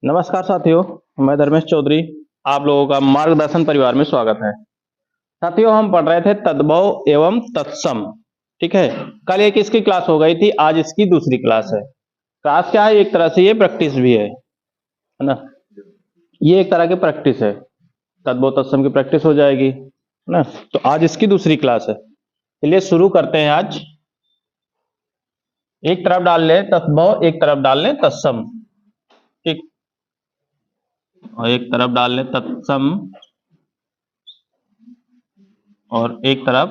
नमस्कार साथियों, मैं धर्मेश चौधरी। आप लोगों का मार्गदर्शन परिवार में स्वागत है। साथियों, हम पढ़ रहे थे तद्भव एवं तत्सम। ठीक है। कल एक इसकी क्लास हो गई थी, आज इसकी दूसरी क्लास है। क्लास क्या है, एक तरह से ये प्रैक्टिस भी है ना। ये एक तरह की प्रैक्टिस है, तद्भव तत्सम की प्रैक्टिस हो जाएगी, है ना। तो आज इसकी दूसरी क्लास है, चलिए शुरू करते हैं। आज एक तरफ डाल लें तद्भव, एक तरफ डाल लें तत्सम। ठीक। और एक तरफ डाल लें तत्सम और एक तरफ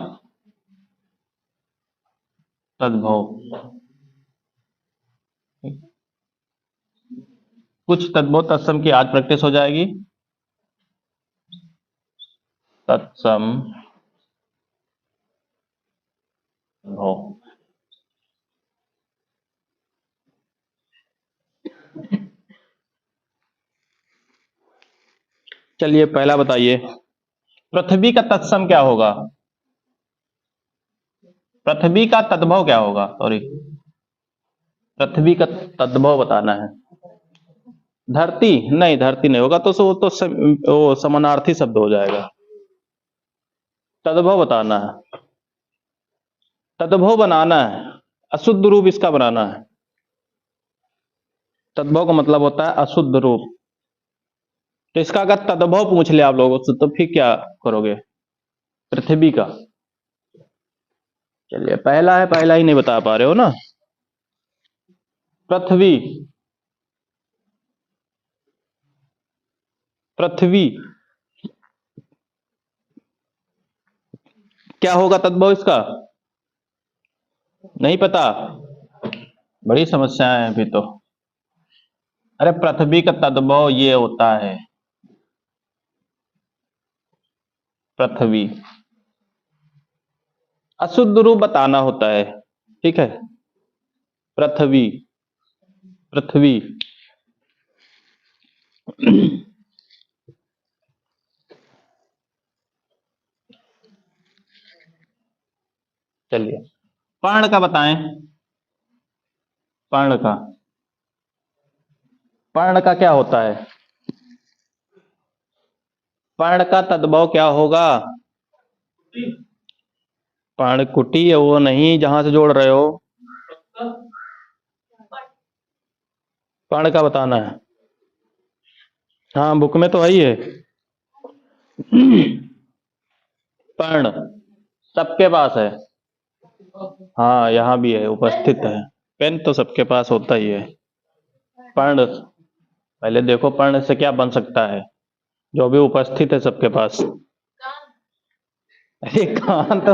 तद्भव। कुछ तद्भव तत्सम की आज प्रैक्टिस हो जाएगी। तत्सम भव। चलिए पहला बताइए, पृथ्वी का तत्सम क्या होगा? पृथ्वी का तद्भव क्या होगा? सॉरी, पृथ्वी का तद्भव बताना है। धरती नहीं, धरती नहीं होगा, तो वो समानार्थी शब्द हो जाएगा। तद्भव बताना है, तद्भव बनाना है, अशुद्ध रूप इसका बनाना है। तद्भव का मतलब होता है अशुद्ध रूप। तो इसका अगर तद्भव पूछ ले आप लोगों से तो फिर क्या करोगे? पृथ्वी का। चलिए पहला है, पहला ही नहीं बता पा रहे हो ना। पृथ्वी, पृथ्वी क्या होगा तद्भव इसका? नहीं पता? बड़ी समस्याएं हैं फिर तो। अरे पृथ्वी का तद्भव ये होता है, पृथ्वी अशुद्ध रूप बताना होता है। ठीक है, पृथ्वी, पृथ्वी। चलिए पर्ण का बताएं, पर्ण का, पर्ण का क्या होता है? पर्ण का तद्भव क्या होगा? पर्णकुटी है वो नहीं, जहां से जोड़ रहे हो। पर्ण का बताना है। हाँ बुक में तो है ही है। पर्ण सबके पास है। हाँ यहाँ भी है, उपस्थित है। पेन तो सबके पास होता ही है। पर्ण, पहले देखो पर्ण से क्या बन सकता है, जो भी उपस्थित है सबके पास। अरे कान तो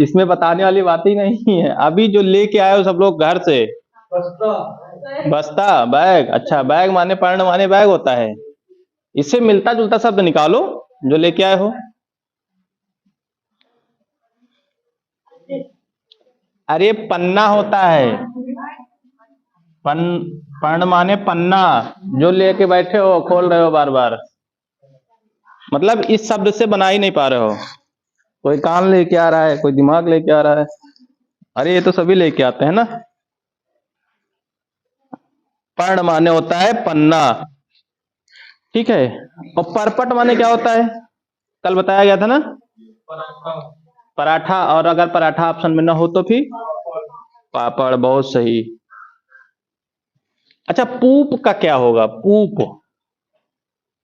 इसमें बताने वाली बात ही नहीं है। अभी जो लेके आए हो सब लोग घर से, बस्ता, बैग। अच्छा, बैग माने, पर्ण माने बैग होता है। इससे मिलता जुलता शब्द निकालो जो लेके आए हो। अरे पन्ना होता है। पन पर्ण माने पन्ना, जो लेके बैठे हो, खोल रहे हो बार बार। मतलब इस शब्द से बना ही नहीं पा रहे हो। कोई कान लेके आ रहा है, कोई दिमाग लेके आ रहा है। अरे ये तो सभी लेके आते हैं ना। पर्ण माने होता है पन्ना। ठीक है। और परपट माने क्या होता है? कल बताया गया था ना, पराठा। और अगर पराठा ऑप्शन में ना हो तो फिर पापड़। बहुत सही। अच्छा, पूप का क्या होगा? पूप,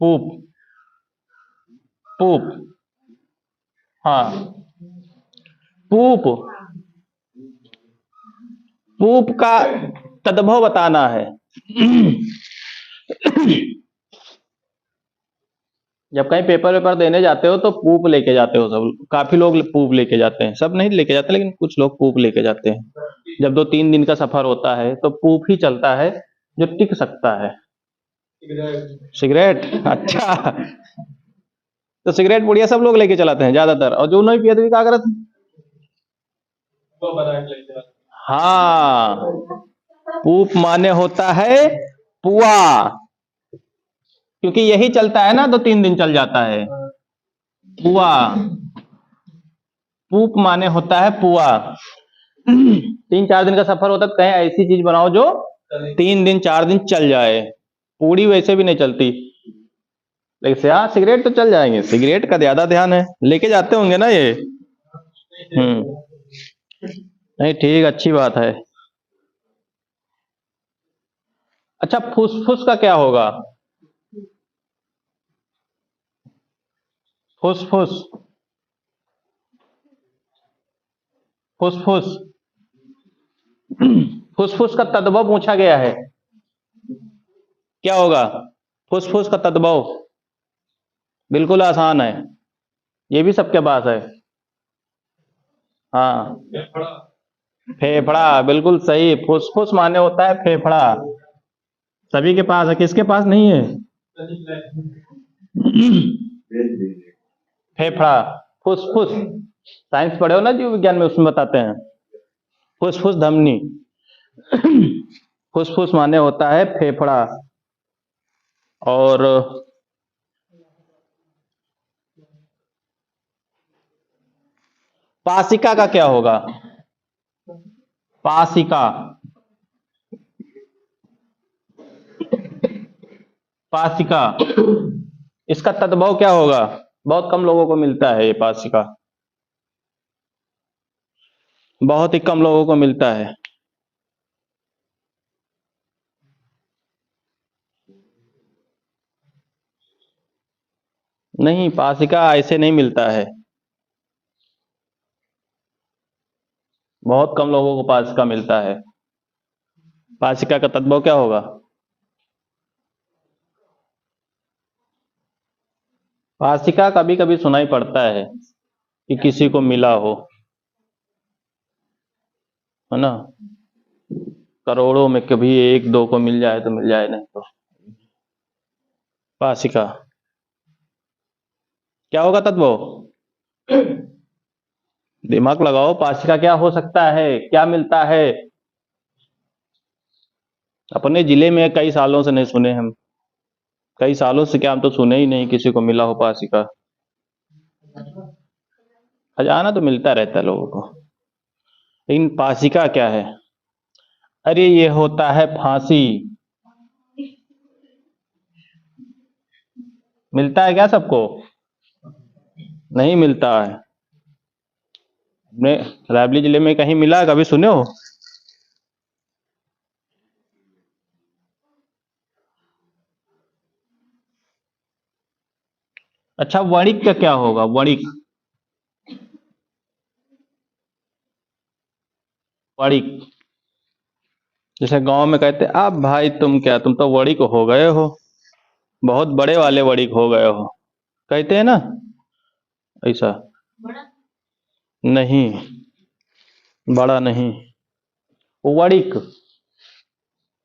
पूप, पूप। हाँ, पूप, पूप का तद्भव बताना है। जब कहीं पेपर वेपर देने जाते हो तो पूप लेके जाते हो सब। काफी लोग पूप लेके जाते हैं, सब नहीं लेके जाते लेकिन कुछ लोग पूप लेके जाते हैं। जब 2-3 दिन का सफर होता है तो पूप ही चलता है जो टिक सकता है। सिगरेट, अच्छा। तो सिगरेट पुड़िया सब लोग लेके चलाते हैं ज्यादातर, और जो नहीं पिए तो क्या करते हैं? हाँ, पूप माने होता है पुआ, क्योंकि यही चलता है ना, 2-3 दिन चल जाता है। पुआ, पूप माने होता है पुआ। 3-4 दिन का सफर होता है तो कहीं ऐसी चीज बनाओ जो 3 दिन 4 दिन चल जाए। पूड़ी वैसे भी नहीं चलती, लेकिन हाँ सिगरेट तो चल जाएंगे, सिगरेट का ज्यादा ध्यान है, लेके जाते होंगे ना ये। नहीं ठीक, अच्छी बात है। अच्छा, फुसफुस का क्या होगा? फुसफुस, फुसफुस, फुसफुस का तद्भव पूछा गया है, क्या होगा? फुसफुस का तद्भव बिल्कुल आसान है, ये भी सबके पास है। हाँ, फेफड़ा, बिल्कुल सही। फुसफुस माने होता है फेफड़ा, सभी के पास है, किसके पास नहीं है? फेफड़ा, फुसफुस, साइंस पढ़े हो ना जीव विज्ञान में, उसमें बताते हैं फुसफुस धमनी। फुसफुस माने होता है फेफड़ा। और पासिका का क्या होगा? पासिका, पासिका, इसका तद्भव क्या होगा? बहुत कम लोगों को मिलता है ये पासिका, बहुत ही कम लोगों को मिलता है। नहीं, पासिका ऐसे नहीं मिलता है, बहुत कम लोगों को पासिका मिलता है। पासिका का तद्भव क्या होगा? पासिका कभी कभी सुनाई पड़ता है कि किसी को मिला हो, है ना, करोड़ों में कभी एक दो को मिल जाए तो मिल जाए, नहीं तो पासिका क्या होगा तद्भव? दिमाग लगाओ, पासिका क्या हो सकता है, क्या मिलता है? अपने जिले में कई सालों से नहीं सुने हम, कई सालों से क्या, हम तो सुने ही नहीं किसी को मिला हो पासिका। खजाना तो मिलता रहता है लोगों को, लेकिन पासिका क्या है? अरे ये होता है फांसी। मिलता है क्या सबको? नहीं मिलता है। अपने रायबरेली जिले में कहीं मिला है, कभी सुने हो? अच्छा, वणिक का क्या होगा? वणिक, वणिक, जैसे गांव में कहते अब भाई तुम क्या, तुम तो वणिक हो गए हो, बहुत बड़े वाले वणिक हो गए हो, कहते हैं ना, ऐसा। नहीं, बड़ा नहीं, वणिक,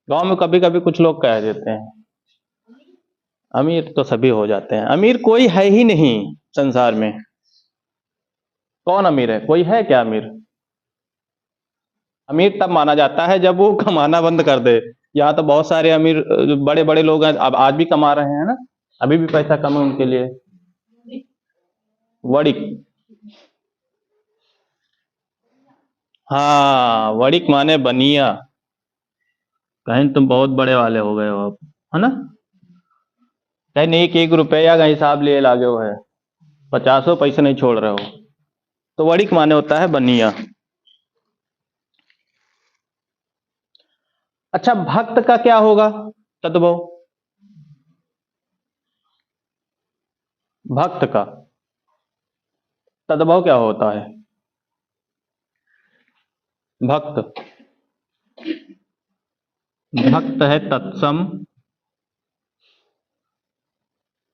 गांव में कभी कभी कुछ लोग कह देते हैं। अमीर तो सभी हो जाते हैं, अमीर कोई है ही नहीं संसार में। कौन अमीर है? कोई है क्या अमीर? अमीर तब माना जाता है जब वो कमाना बंद कर दे। यहाँ तो बहुत सारे अमीर बड़े बड़े लोग हैं, अब आज भी कमा रहे हैं ना, अभी भी पैसा कम है उनके लिए। वड़िक, हाँ, वड़िक माने बनिया, कहीं तुम बहुत बड़े वाले हो गए हो अब, है ना, कहीं एक एक रुपया का हिसाब लिए लागे हो है, पचासों पैसे नहीं छोड़ रहे हो, तो वड़िक माने होता है बनिया। अच्छा, भक्त का क्या होगा तद्भव? भक्त का तद्भव क्या होता है? भक्त, भक्त है तत्सम,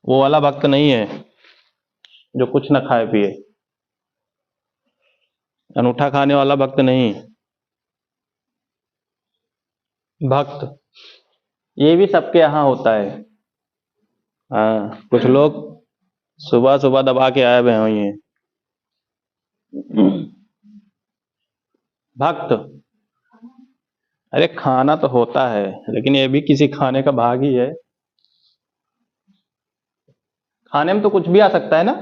वो वाला भक्त नहीं है जो कुछ ना खाए पिए, अनूठा खाने वाला भक्त नहीं। भक्त, ये भी सबके यहाँ होता है। हाँ, कुछ लोग सुबह सुबह दबा के आए हुए हैं ये। भक्त, अरे खाना तो होता है, लेकिन ये भी किसी खाने का भाग ही है। खाने में तो कुछ भी आ सकता है ना,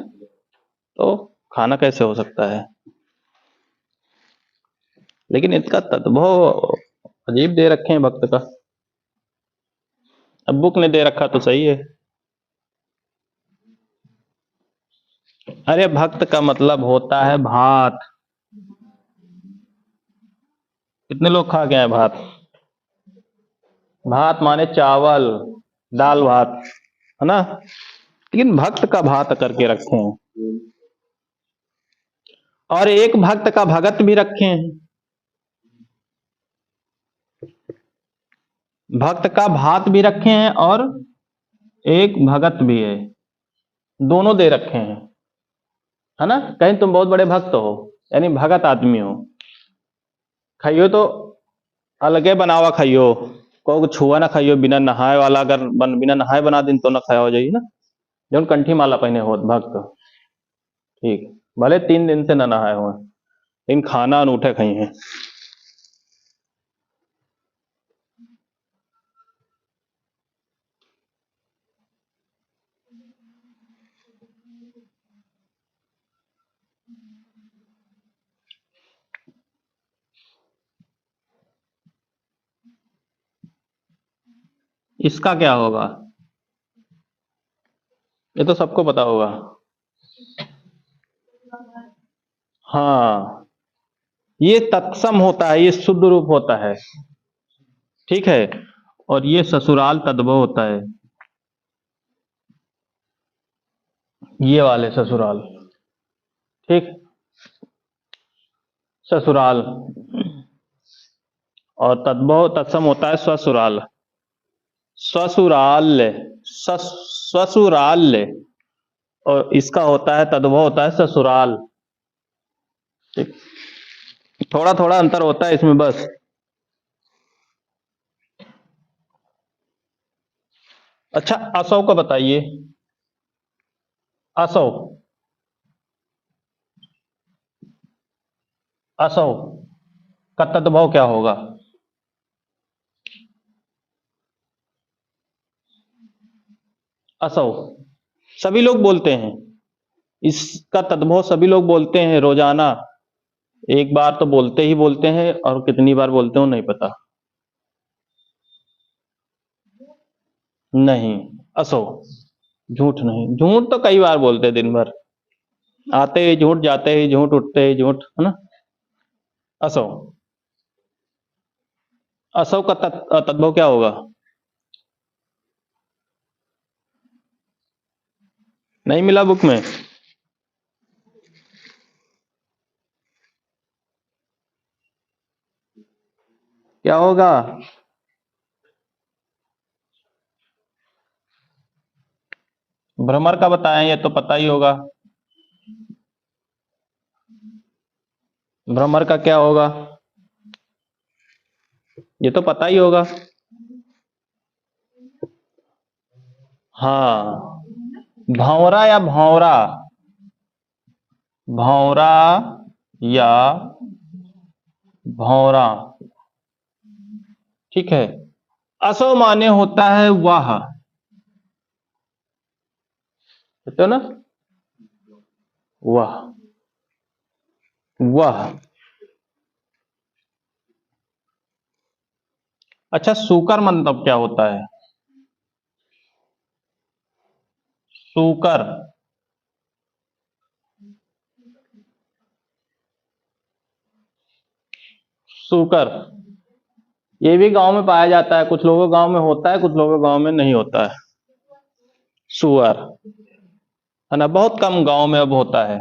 तो खाना कैसे हो सकता है? लेकिन इसका तद्भव अजीब दे रखे हैं भक्त का। अब बुक ने दे रखा तो सही है। अरे भक्त का मतलब होता है भात। कितने लोग खा गए हैं भात? भात माने चावल, दाल भात, है ना? लेकिन भक्त का भात करके रखे हैं, और एक भक्त का भगत भी रखे हैं। भक्त का भात भी रखे हैं और एक भगत भी है, दोनों दे रखे हैं, है ना? कहीं तुम बहुत बड़े भक्त हो, यानी भगत आदमी हो, खाइयो तो अलगे बनावा खाइयो, को छुआ ना खाइयो, बिना नहाए वाला अगर बिना नहाए बना दिन तो ना खाया हो जाइए ना, जो कंठी माला पहने हो भक्त, ठीक, भले 3 दिन से ना नहाए हो, लेकिन खाना अनूठे खाई हैं। इसका क्या होगा? ये तो सबको पता होगा। हाँ, ये तत्सम होता है, ये शुद्ध रूप होता है, ठीक है, और ये ससुराल तद्भव होता है, ये वाले ससुराल, ठीक, ससुराल, और तद्भव तत्सम होता है ससुराल, ससुराल, ससुराल, और इसका होता है तद्भव होता है ससुराल, ठीक, थोड़ा थोड़ा अंतर होता है इसमें बस। अच्छा, असौ का बताइए, असौ, असौ का तद्भव क्या होगा? असौ सभी लोग बोलते हैं, इसका तद्भव सभी लोग बोलते हैं रोजाना, एक बार तो बोलते ही बोलते हैं, और कितनी बार बोलते हो नहीं पता। नहीं, असो, झूठ नहीं, झूठ तो कई बार बोलते हैं दिन भर, आते ही झूठ, जाते ही झूठ, उठते ही झूठ, है ना? असो, असो का तद्भव क्या होगा? नहीं मिला बुक में? क्या होगा? भ्रमर का बताएं, ये तो पता ही होगा। भ्रमर का क्या होगा? ये तो पता ही होगा। हाँ, भौरा या भौरा, भौरा या भौरा, ठीक है। असो माने होता है वह, तो ना, वह, वह। अच्छा, सूकर मतलब क्या होता है? सूकर, सूकर, ये भी गांव में पाया जाता है, कुछ लोगों गांव में होता है, कुछ लोगों गांव में नहीं होता है। सुअर, है ना, बहुत कम गांव में अब होता है।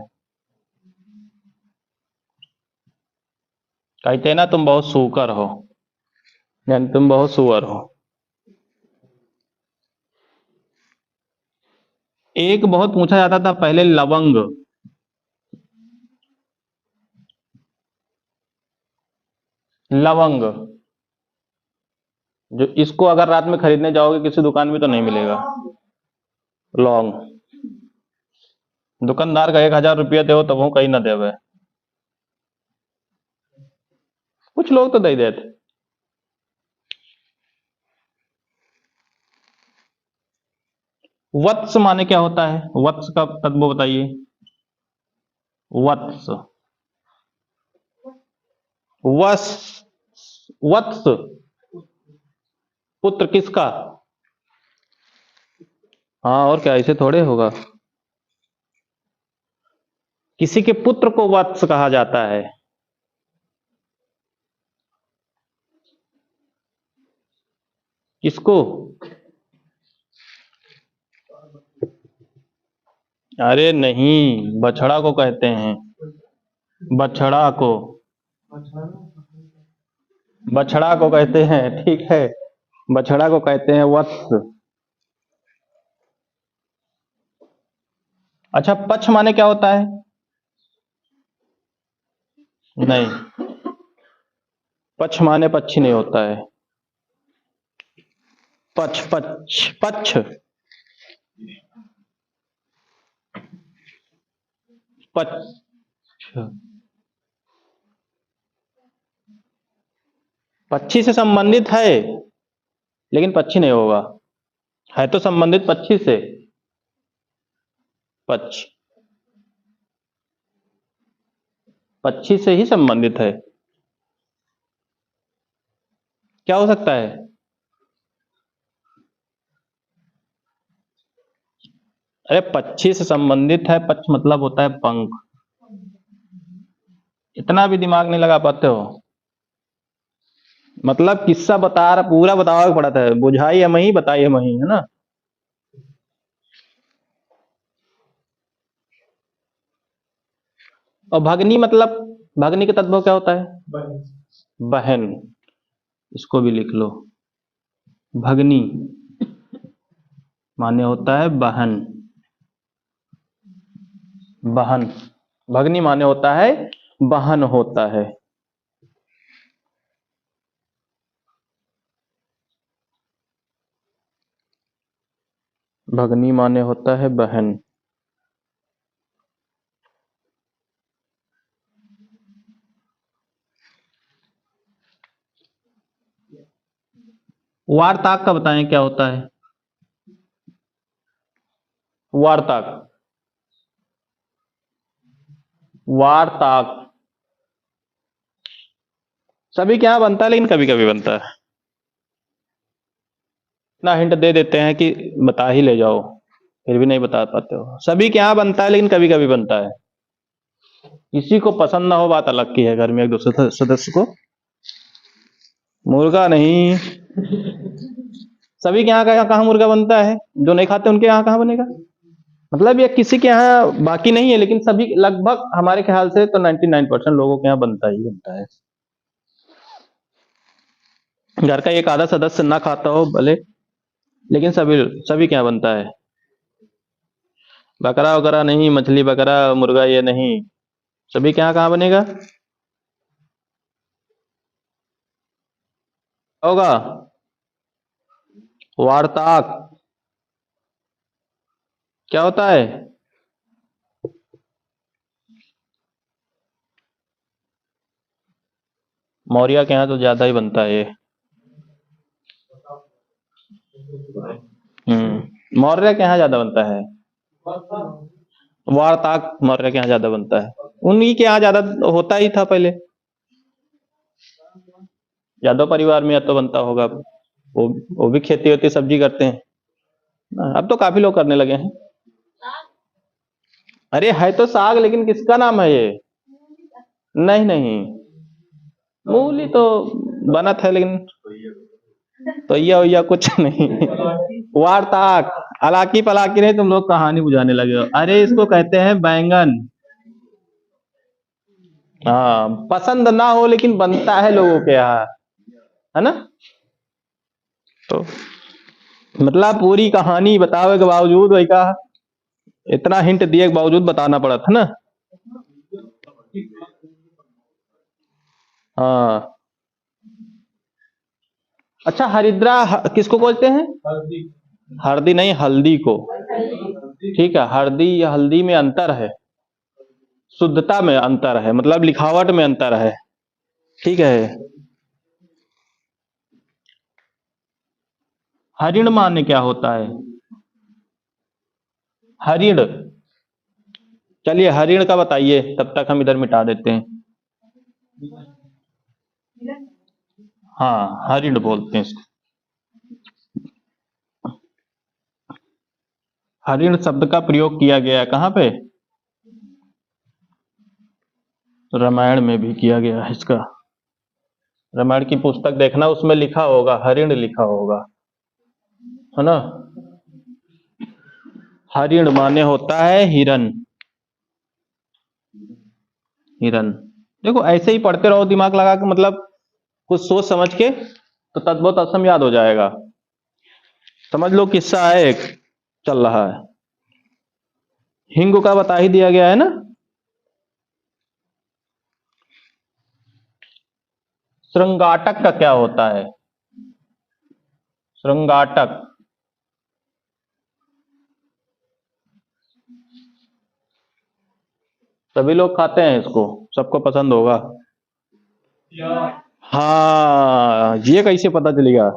कहते हैं ना, तुम बहुत सूकर हो, यानी तुम बहुत सुअर हो। एक बहुत पूछा जाता था पहले, लवंग, लवंग, जो इसको अगर रात में खरीदने जाओगे किसी दुकान में तो नहीं मिलेगा, लौंग, दुकानदार का 1,000 रुपया दे तब वो कहीं ना देवे, कुछ लोग तो दे देते। वत्स माने क्या होता है? वत्स का तत्व बताइए। वत्स, वस, वत्स, पुत्र किसका? हाँ, और क्या, ऐसे थोड़े होगा। किसी के पुत्र को वत्स कहा जाता है। किसको? अरे नहीं, बछड़ा को कहते हैं। बछड़ा को, बछड़ा को कहते हैं, ठीक है। बछड़ा को कहते हैं वत्स। अच्छा, पक्ष माने क्या होता है? नहीं, पक्ष माने पक्षी नहीं होता है। पक्ष पक्ष पक्ष पक्ष पक्षी से संबंधित है, लेकिन पक्षी नहीं होगा। है तो संबंधित पक्षी से। पक्ष पक्षी से ही संबंधित है। क्या हो सकता है? अरे पक्षी से संबंधित है, पक्ष मतलब होता है पंख। इतना भी दिमाग नहीं लगा पाते हो। मतलब किस्सा बता रहा, पूरा बताओगे पड़ा था, बुझाई हम ही बताइए हम ही, है ना। और भगनी मतलब, भगनी का तद्भव क्या होता है? बहन। इसको भी लिख लो। भगनी माने होता है बहन। बहन, भगनी माने होता है बहन होता है। भगनी माने होता है बहन। वार्ताक का बताएं क्या होता है? वार्ताक, वार्ताक सभी के यहां बनता है, लेकिन कभी कभी बनता है। इतना हिंट दे देते हैं कि बता ही ले जाओ, फिर भी नहीं बता पाते हो। सभी के यहां बनता है, लेकिन कभी कभी बनता है। किसी को पसंद ना हो बात अलग की है, घर में एक दूसरे सदस्य को। मुर्गा नहीं। सभी के यहाँ का कहाँ मुर्गा बनता है? जो नहीं खाते उनके यहाँ कहाँ बनेगा? मतलब ये किसी के यहाँ बाकी नहीं है, लेकिन सभी लगभग हमारे ख्याल से तो 99% लोगों के यहाँ बनता ही बनता है। घर का एक आधा सदस्य ना खाता हो भले, लेकिन सभी सभी के यहाँ बनता है। बकरा वगैरह नहीं, मछली बकरा मुर्गा ये नहीं, सभी के यहाँ कहाँ बनेगा? होगा वार्ताक। क्या होता है? मौर्य के यहाँ तो ज्यादा ही बनता है ये। मौर्य के यहाँ ज्यादा बनता है। वार्ताक मौर्य के यहाँ ज्यादा बनता है। उन्हीं के यहाँ ज्यादा होता ही था पहले। यादव परिवार में या तो बनता होगा। वो भी खेती होती सब्जी करते हैं। अब तो काफी लोग करने लगे हैं। अरे है तो साग, लेकिन किसका नाम है ये? नहीं नहीं, मूली तो बनत है, लेकिन तो ये कुछ नहीं। वार्ताक, अलाकी पलाकी नहीं, तुम लोग कहानी बुझाने लगे हो। अरे इसको कहते हैं बैंगन। हाँ, पसंद ना हो लेकिन बनता है लोगों के यहाँ, है ना। तो मतलब पूरी कहानी बतावे के बावजूद वही का, इतना हिंट दिए के बावजूद बताना पड़ा था ना। हाँ। अच्छा, हरिद्रा किसको बोलते हैं? हल्दी नहीं, हल्दी को। ठीक है, हल्दी या हल्दी में अंतर है। शुद्धता में अंतर है, मतलब लिखावट में अंतर है। ठीक है। हरिण माने क्या होता है? हरिण, चलिए हरिण का बताइए, तब तक हम इधर मिटा देते हैं। हाँ, हरिण बोलते हैं इसको। हरिण शब्द का प्रयोग किया गया है कहाँ पे? रामायण में भी किया गया है इसका। रामायण की पुस्तक देखना, उसमें लिखा होगा, हरिण लिखा होगा, है ना। हरिण माने होता है हिरन। हिरन। देखो ऐसे ही पढ़ते रहो दिमाग लगा के, मतलब कुछ सोच समझ के, तो तद्भव तत्सम याद हो जाएगा। समझ लो किस्सा है एक चल रहा है। हिंग का बता ही दिया गया है ना। श्रृंगाटक का क्या होता है? श्रृंगाटक। सभी लोग खाते हैं इसको, सबको पसंद होगा। हाँ, ये कैसे पता चलेगा?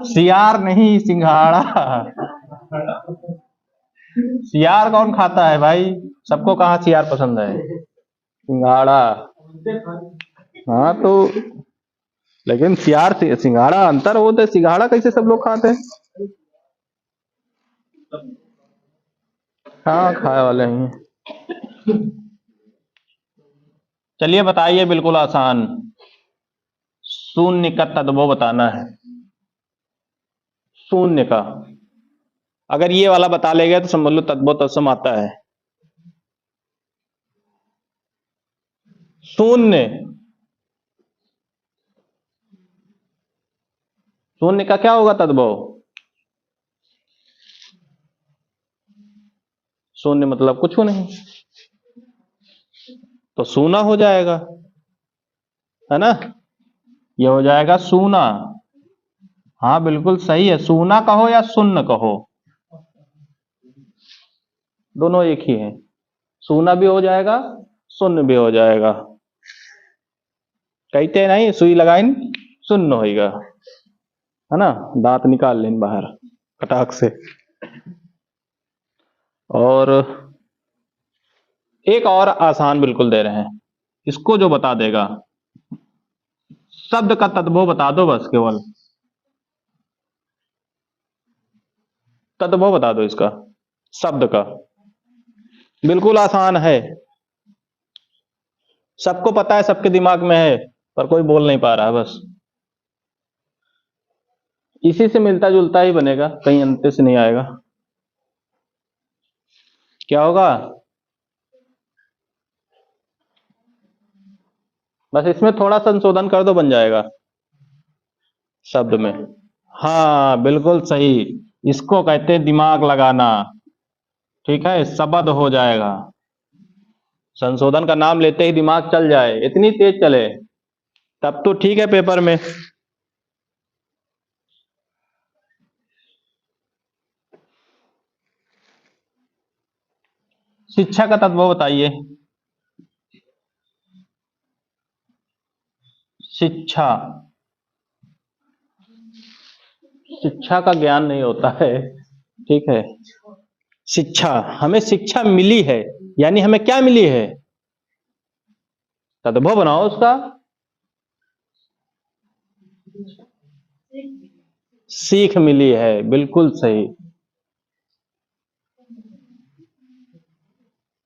सियार नहीं, सिंघाड़ा। सियार कौन खाता है भाई? सबको कहाँ सियार पसंद है? सिंघाड़ा। हाँ तो, लेकिन सियार से सिंघाड़ा अंतर होता है, सिंघाड़ा कैसे सब लोग खाते हैं? हाँ, खाए वाले हैं। चलिए बताइए, बिल्कुल आसान। शून्य का तद्भव बताना है। शून्य का अगर ये वाला बता ले गया तो समझ लो तद्भव तत्सम आता है। शून्य। शून्य का क्या होगा तद्भव? शून्य मतलब कुछ नहीं, तो सूना हो जाएगा, है ना। ये हो जाएगा सूना। हाँ बिल्कुल सही है, सूना कहो या शून्य कहो, दोनों एक ही है। सूना भी हो जाएगा, शून्य भी हो जाएगा। कहते नहीं सुई लगाइन शून्य होगा, है ना। दांत निकाल लेन बाहर कटाक से। और एक और आसान बिल्कुल दे रहे हैं, इसको जो बता देगा, शब्द का तद्भव बता दो बस, केवल तद्भव बता दो इसका, शब्द का। बिल्कुल आसान है, सबको पता है, सबके दिमाग में है, पर कोई बोल नहीं पा रहा है बस। इसी से मिलता जुलता ही बनेगा, कहीं अंत से नहीं आएगा। क्या होगा? बस इसमें थोड़ा संशोधन कर दो, बन जाएगा शब्द में। हाँ बिल्कुल सही, इसको कहते हैं दिमाग लगाना। ठीक है, शब्द हो जाएगा। संशोधन का नाम लेते ही दिमाग चल जाए, इतनी तेज चले, तब तो ठीक है पेपर में। शिक्षा का तत्व बताइए। शिक्षा। शिक्षा का ज्ञान नहीं होता है, ठीक है। शिक्षा, हमें शिक्षा मिली है, यानी हमें क्या मिली है? तद्भव बनाओ उसका। सीख मिली है, बिल्कुल सही।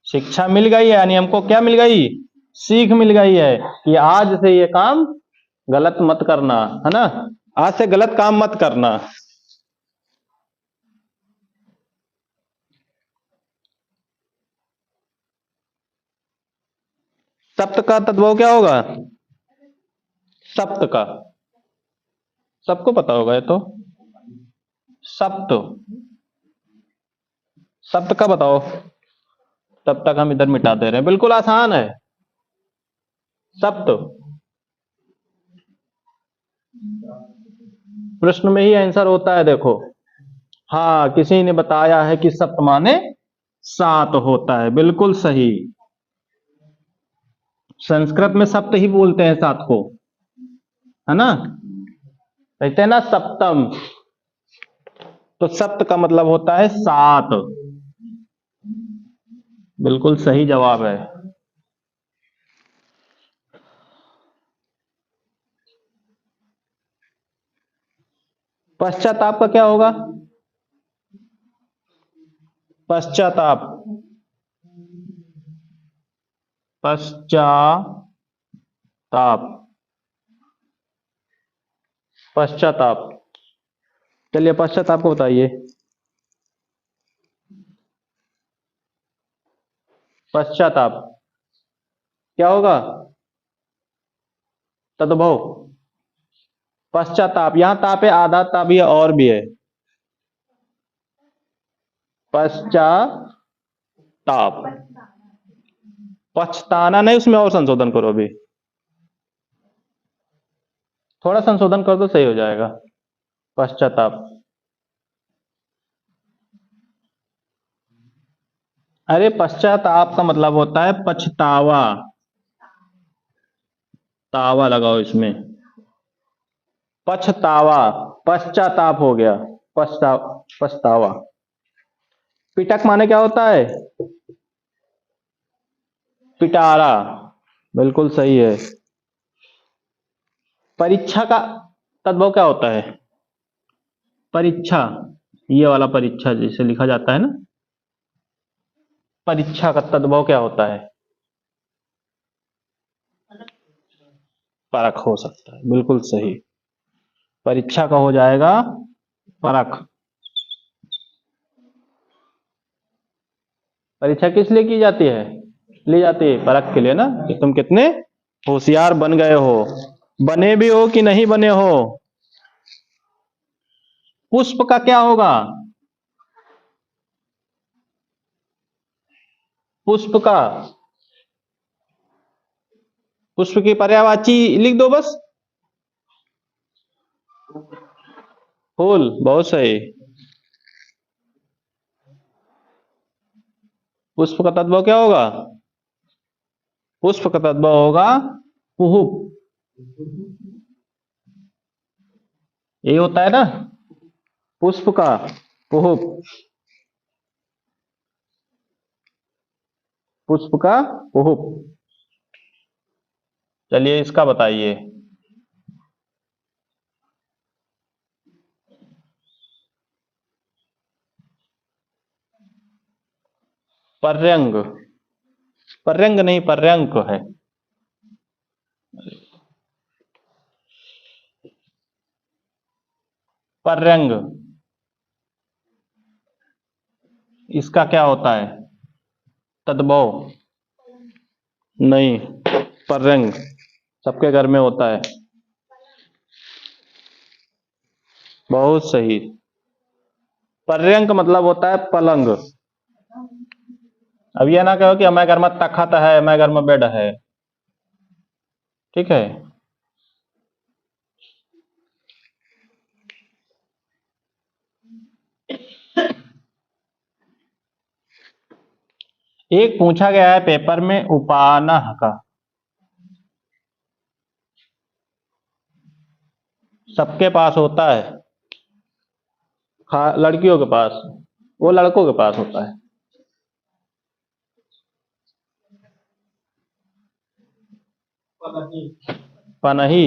शिक्षा मिल गई है, यानी हमको क्या मिल गई? सीख मिल गई है कि आज से ये काम गलत मत करना, है ना। आज से गलत काम मत करना। सप्त का तद्भव क्या होगा? सप्त का सबको पता होगा ये तो। सप्त। सप्त का बताओ, तब तक हम इधर मिटा दे रहे हैं, बिल्कुल आसान है। सप्त। प्रश्न में ही आंसर होता है, देखो। हाँ, किसी ने बताया है कि सप्त माने सात होता है, बिल्कुल सही। संस्कृत में सप्त ही बोलते हैं सात को, है ना। कहते हैं ना सप्तम, तो सप्त का मतलब होता है सात। बिल्कुल सही जवाब है। पश्चाताप का क्या होगा? पश्चाताप, पश्चाताप, पश्चाताप। चलिए पश्चाताप को बताइए। पश्चाताप क्या होगा? तद्भव। पश्चाताप, यहां ताप है, आधा ताप है और भी है। पश्चाताप, पछताना नहीं, उसमें और संशोधन करो अभी, थोड़ा संशोधन कर दो सही हो जाएगा। पश्चाताप, अरे पश्चाताप का मतलब होता है पछतावा, तावा लगाओ इसमें, पछतावा, पश्चाताप हो गया, पछतावा। पिटक माने क्या होता है? पिटारा, बिल्कुल सही है। परीक्षा का तद्भव क्या होता है? परीक्षा, ये वाला परीक्षा जिसे लिखा जाता है ना, परीक्षा का तद्भव क्या होता है? परख हो सकता है, बिल्कुल सही। परीक्षा का हो जाएगा परख। परीक्षा किस लिए की जाती है? ली जाती है परख के लिए ना, कि तुम कितने होशियार बन गए हो, बने भी हो कि नहीं बने हो। पुष्प का क्या होगा? पुष्प का, पुष्प की पर्यायवाची लिख दो बस। फूल, बहुत सही। पुष्प का तत्व क्या होगा? पुष्प का तत्व होगा कुहुप, यही होता है ना, पुष्प का कुहुप, पुष्प का कुहुप। चलिए इसका बताइए। पर्यंग, पर्यंग नहीं पर्यंक है। पर्यंग, इसका क्या होता है? तद्भव नहीं, पर्यंग सबके घर में होता है, बहुत सही। पर्यंक मतलब होता है पलंग। अब ये ना कहो कि हमारे घर में तखत है, हमारे घर में बेड है, ठीक है। एक पूछा गया है पेपर में उपानह का, सबके पास होता है, लड़कियों के पास, वो लड़कों के पास होता है। पनही,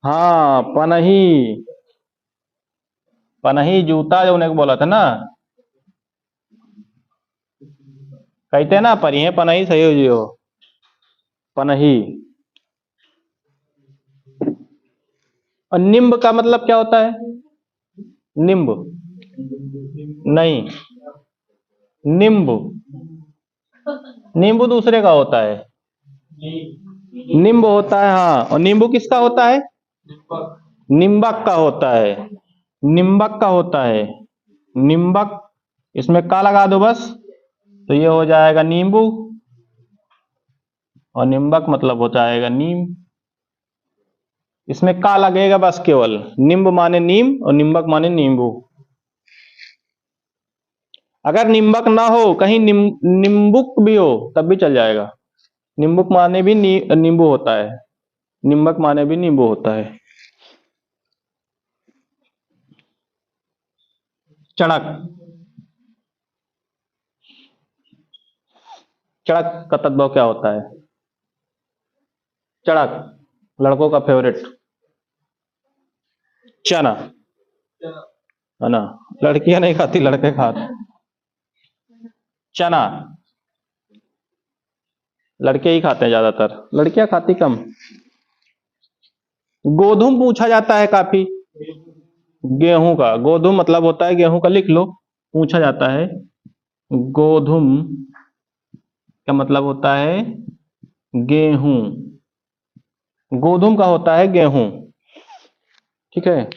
हाँ पनही, पनही जूता जो उन्हें बोला था ना, कहते हैं ना परिहे पनही सही हो जियो, पनही। और निम्ब का मतलब क्या होता है? निम्ब नहीं, नींबू, नींबू दूसरे का होता है, नींब होता है हाँ, और नींबू किसका होता है? निम्बक का होता है, निम्बक का होता है, निम्बक, इसमें का लगा दो बस, तो ये हो जाएगा नींबू, और निम्बक मतलब हो जाएगा नीम, इसमें का लगेगा बस केवल, निम्ब माने नीम और निम्बक माने नींबू। अगर निम्बक ना हो, कहीं निम्बुक भी हो तब भी चल जाएगा, निम्बुक माने भी नींबू होता है, निम्बक माने भी नींबू होता है। चणक, चणक का तद्भव क्या होता है? चणक, लड़कों का फेवरेट, चना, है ना, लड़कियां नहीं खाती, लड़के खाते। चना, लड़के ही खाते हैं ज्यादातर, लड़कियां खाती कम। गोधुम पूछा जाता है काफी, गेहूं का, गोधुम मतलब होता है गेहूं का, लिख लो। पूछा जाता है गोधुम का मतलब होता है गेहूं, गोधुम का होता है गेहूं, ठीक है।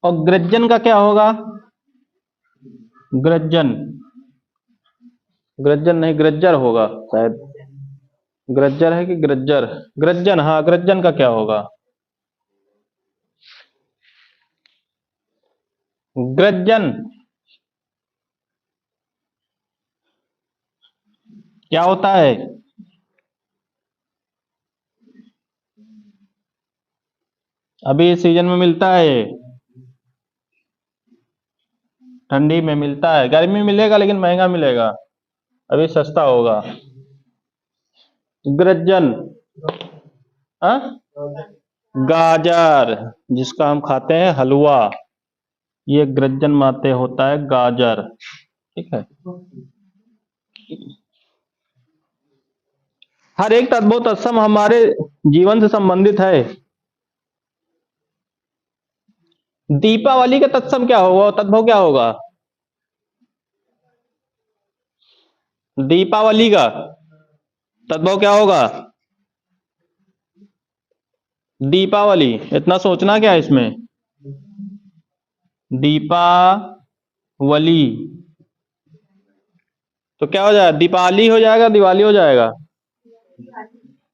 और ग्रजन का क्या होगा? ग्रजन, ग्रजन नहीं ग्रज्जर होगा शायद, ग्रज्जर है कि ग्रज्जर, ग्रजन, हाँ ग्रजन का क्या होगा? ग्रजन क्या होता है? अभी इस सीजन में मिलता है ये, ठंडी में मिलता है, गर्मी में मिलेगा लेकिन महंगा मिलेगा, अभी सस्ता होगा। ग्रजन, हाँ, गाजर, जिसका हम खाते हैं हलवा, ये ग्रजन माते होता है गाजर, ठीक है। हर एक तद्भव तत्सम हमारे जीवन से संबंधित है। दीपावली का तत्सम क्या होगा, तद्भव क्या होगा? दीपावली का तद्भव क्या होगा? दीपावली, इतना सोचना क्या है इसमें? दीपावली तो क्या हो जाएगा, दीपावली हो जाएगा, दिवाली हो जाएगा,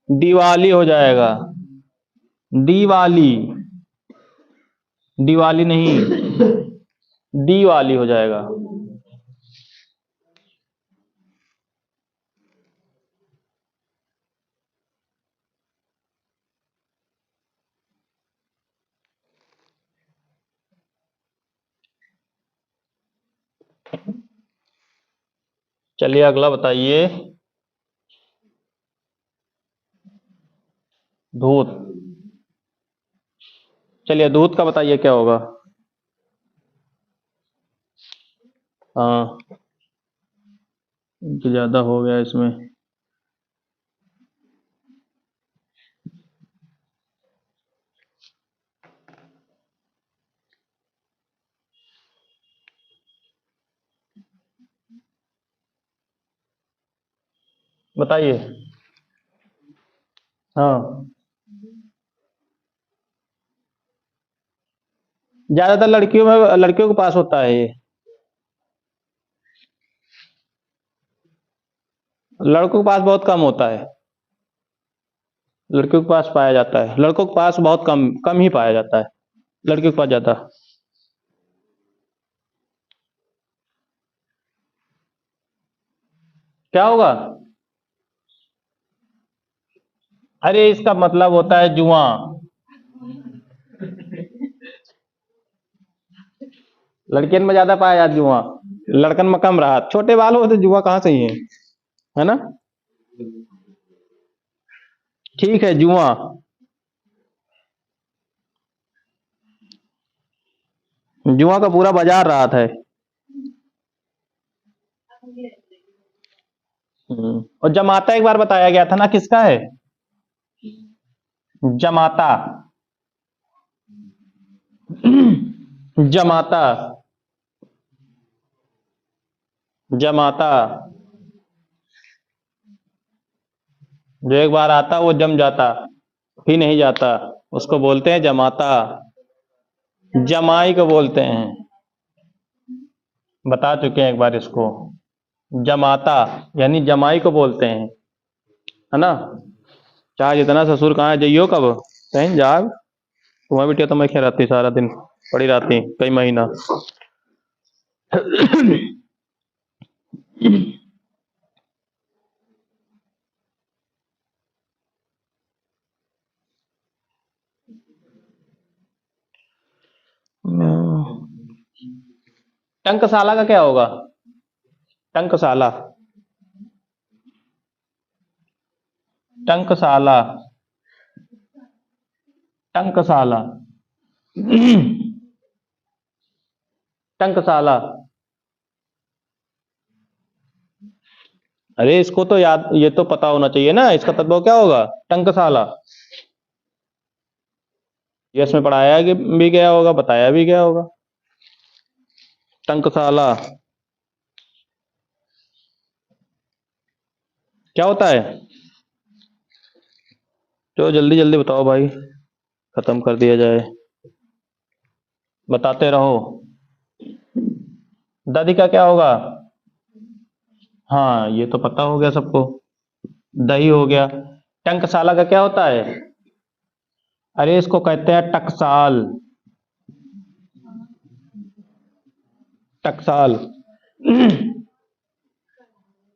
दिवाली हो जाएगा, दिवाली, दिवाली नहीं, दिवाली हो जाएगा। चलिए अगला बताइए, धूत, चलिए दूध का बताइए क्या होगा? हाँ, ज्यादा हो गया इसमें, बताइए। हाँ, ज्यादातर लड़कियों में, लड़कियों के पास होता है ये, लड़कों के पास बहुत कम होता है, लड़कियों के पास पाया जाता है, लड़कों के पास बहुत कम कम ही पाया जाता है, लड़कियों के पास ज्यादा। क्या होगा? अरे इसका मतलब होता है जुआ, लड़कियन में ज्यादा पाया जाता जुआ, लड़कन में कम रहा, छोटे बाल हो तो जुआ कहाँ सही है ना? ठीक है, जुआ, जुआ का पूरा बाजार रहा था। और जमाता एक बार बताया गया था ना, किसका है? जमाता, जमाता, जमाता, जो एक बार आता वो जम जाता, फिर नहीं जाता, उसको बोलते हैं जमाता, जमाई को बोलते हैं, बता चुके हैं एक बार इसको, जमाता यानी जमाई को बोलते हैं, है ना? चाहे जितना ससुर कहाँ जाइयो, कब कहीं जाग, तुम्हारी बिटिया तो मैं क्या रहती सारा दिन पड़ी रहती कई महीना। टंकशाला का क्या होगा? टंकशाला, टंकशाला, टंकशाला, टंकशाला। अरे इसको तो याद, ये तो पता होना चाहिए ना, इसका तद्भव क्या होगा? टंकशाला। ये इसमें पढ़ाया भी गया होगा, बताया भी गया होगा। टंकशाला क्या होता है? तो जल्दी जल्दी बताओ भाई, खत्म कर दिया जाए। बताते रहो। दादी का क्या होगा? हाँ ये तो पता हो गया सबको, दही हो गया। टंकशाला का क्या होता है? अरे इसको कहते हैं टकसाल। टकसाल।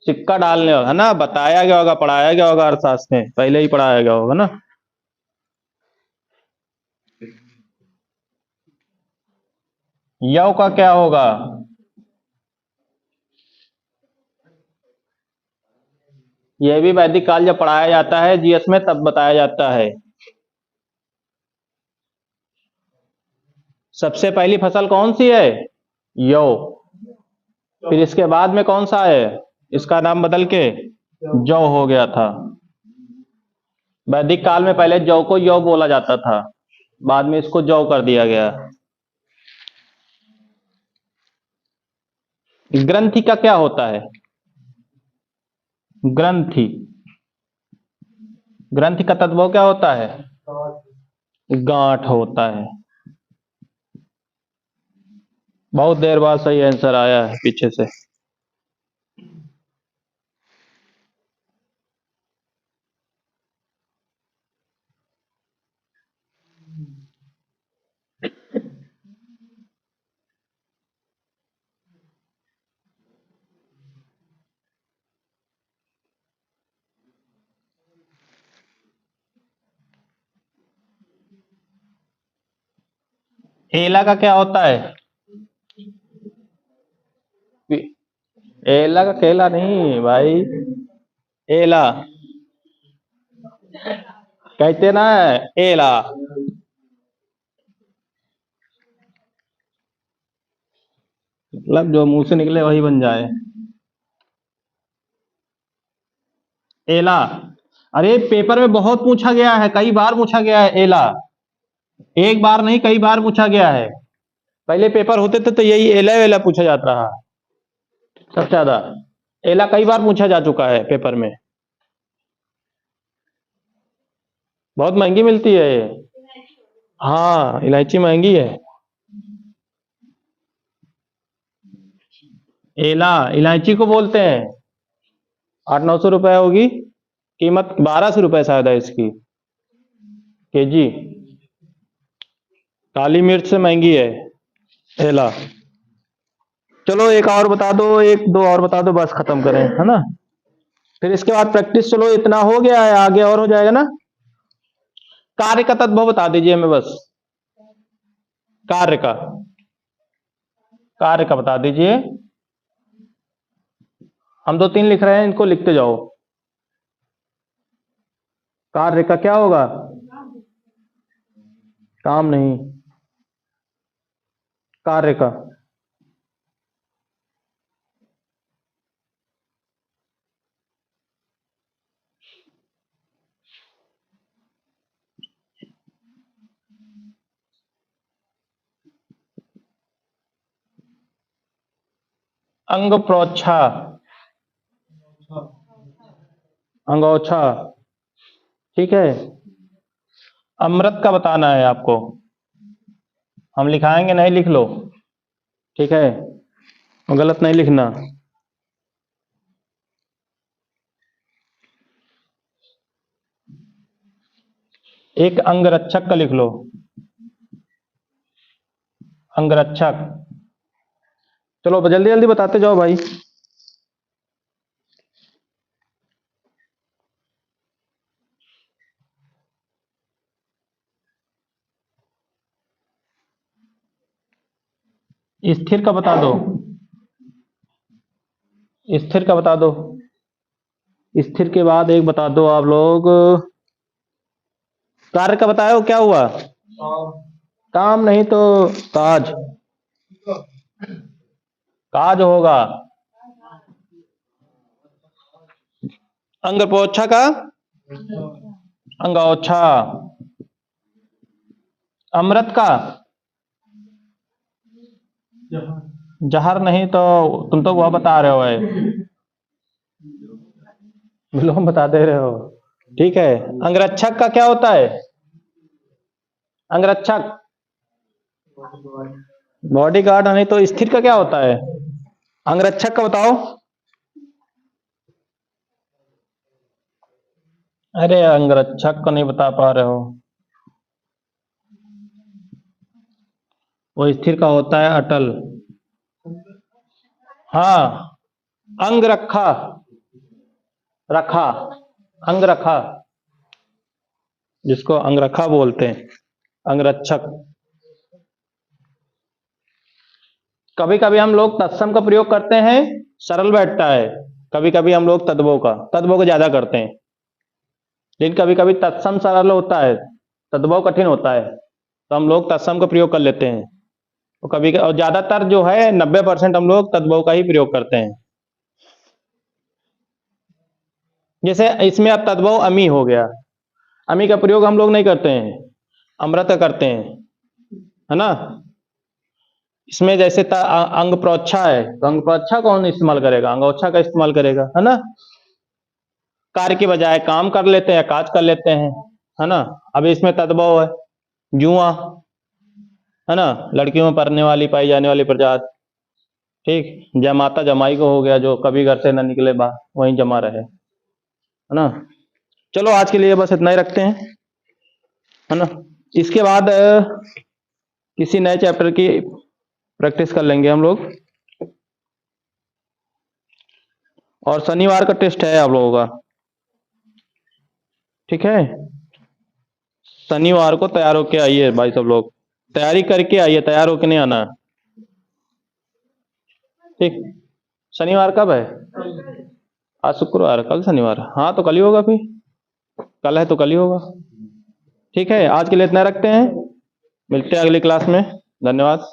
सिक्का डालने होगा ना, बताया गया होगा, पढ़ाया गया होगा अर्थशास्त्र में, पहले ही पढ़ाया गया होगा ना। यव का क्या होगा? यह भी वैदिक काल जब पढ़ाया जाता है जीएस में तब बताया जाता है। सबसे पहली फसल कौन सी है? यव। फिर इसके बाद में कौन सा है? इसका नाम बदल के जौ हो गया था। वैदिक काल में पहले जौ को यौ बोला जाता था, बाद में इसको जौ कर दिया गया। ग्रंथि का क्या होता है? ग्रंथि। ग्रंथि का तद्भव क्या होता है? गांठ होता है। बहुत देर बाद सही आंसर आया है पीछे से। एला का क्या होता है? एला का केला नहीं भाई, एला कहते ना, एला। मतलब जो मुंह से निकले वही बन जाए। एला। अरे पेपर में बहुत पूछा गया है, कई बार पूछा गया है एला। एक बार नहीं, कई बार पूछा गया है। पहले पेपर होते थे तो यही एला वेला पूछा जाता रहा सबसे ज्यादा। एला कई बार पूछा जा चुका है पेपर में। बहुत महंगी मिलती है ये। हाँ इलायची महंगी है। एला इलायची को बोलते हैं। 800-900 रुपए होगी कीमत, 1200 रुपए शायद है इसकी केजी। काली मिर्च से महंगी है एला। चलो एक और बता दो, एक दो और बता दो, बस खत्म करें, है ना। फिर इसके बाद प्रैक्टिस, चलो इतना हो गया है, आगे और हो जाएगा ना। कार्य का तद्भव बता दीजिए हमें बस। कार्य का, कार्य का बता दीजिए। हम 2-3 लिख रहे हैं, इनको लिखते जाओ। कार्य का क्या होगा? काम नहीं, कार्य का। अंग प्रोच्छा, अंगोछा। ठीक है। अमृत का बताना है आपको, हम लिखाएंगे नहीं, लिख लो। ठीक है, गलत नहीं लिखना। एक अंगरक्षक का लिख लो, अंगरक्षक। चलो जल्दी जल्दी बताते जाओ भाई। स्थिर का बता दो, स्थिर का बता दो। स्थिर के बाद एक बता दो आप लोग, कार्य का बताओ क्या हुआ? काम नहीं तो काज। काज होगा, अंग पोछा का अंगोछा, अमृत का जहर नहीं तो तुम तो वह बता रहे हो है, विलोम बता दे रहे हो। ठीक है, अंगरक्षक का क्या होता है? अंगरक्षक बॉडी गार्ड, नहीं तो स्थिर का क्या होता है? अंगरक्षक का बताओ। अरे अंगरक्षक को नहीं बता पा रहे हो, वो स्थिर का होता है अटल। हाँ, अंग रखा, रखा, अंग रखा, जिसको अंगरखा बोलते हैं, अंगरक्षक। कभी कभी हम लोग तत्सम का प्रयोग करते हैं, सरल बैठता है। कभी कभी हम लोग तद्भव को ज्यादा करते हैं, लेकिन कभी कभी तत्सम सरल होता है, तद्भव कठिन होता है, तो हम लोग तत्सम का प्रयोग कर लेते हैं। तो कभी और ज्यादातर जो है 90% हम लोग तद्भव का ही प्रयोग करते हैं। जैसे इसमें अब तद्भव अमी हो गया, अमी का प्रयोग हम लोग नहीं करते हैं, अमृत का करते हैं, है ना। इसमें जैसे अंग प्रोच्छा है, तो अंग प्रोच्छा कौन इस्तेमाल करेगा? अंगोच्छा का इस्तेमाल करेगा, है ना। कार्य के बजाय काम कर लेते हैं, काज कर लेते हैं, है ना। अब इसमें तद्भव है, जुआ, है ना, लड़कियों में पढ़ने वाली पाई जाने वाली प्रजाति। ठीक, जमाता जमाई को हो गया, जो कभी घर से न निकले बाहर, वहीं जमा रहे, है ना। चलो आज के लिए बस इतना ही रखते हैं, है ना। इसके बाद किसी नए चैप्टर की प्रैक्टिस कर लेंगे हम लोग, और शनिवार का टेस्ट है आप लोगों का, ठीक है। शनिवार को तैयार होके आइए भाई, सब लोग तैयारी करके आइए, तैयार होके नहीं आना, ठीक। शनिवार कब है? आज शुक्रवार, कल शनिवार, हाँ तो कल ही होगा, फिर कल है तो कल ही होगा। ठीक है, आज के लिए इतना रखते हैं, मिलते हैं अगली क्लास में, धन्यवाद।